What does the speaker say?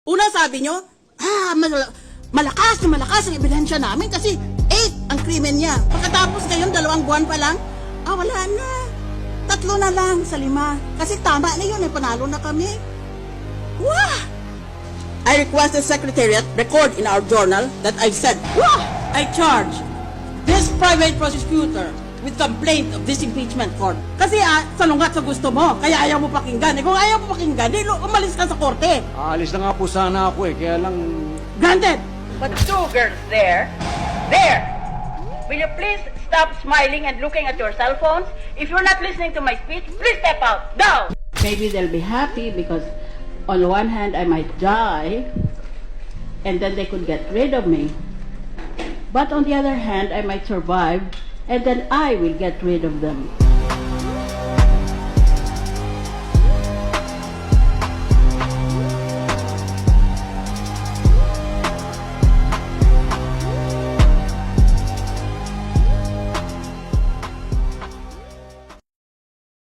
Una sabi nyo, malakas ang ebidensya namin kasi 8 ang krimen niya. Pagkatapos ngayon, 2 buwan pa lang, wala na. 3 na lang sa 5. Kasi tama na yun, panalo na kami. Wah! I request the Secretariat record in our journal that I've said, I charge this private prosecutor with complaint of this impeachment court. Kasi salungat sa gusto mo, kaya ayaw mo pakinggan. Kung ayaw mo pakinggan, umalis ka sa korte. Aalis na nga po sana ako kaya lang... Granted! But 2 girls there, will you please stop smiling and looking at your cell phones? If you're not listening to my speech, please step out. Down! Maybe they'll be happy because on one hand I might die and then they could get rid of me. But on the other hand, I might survive and then I will get rid of them.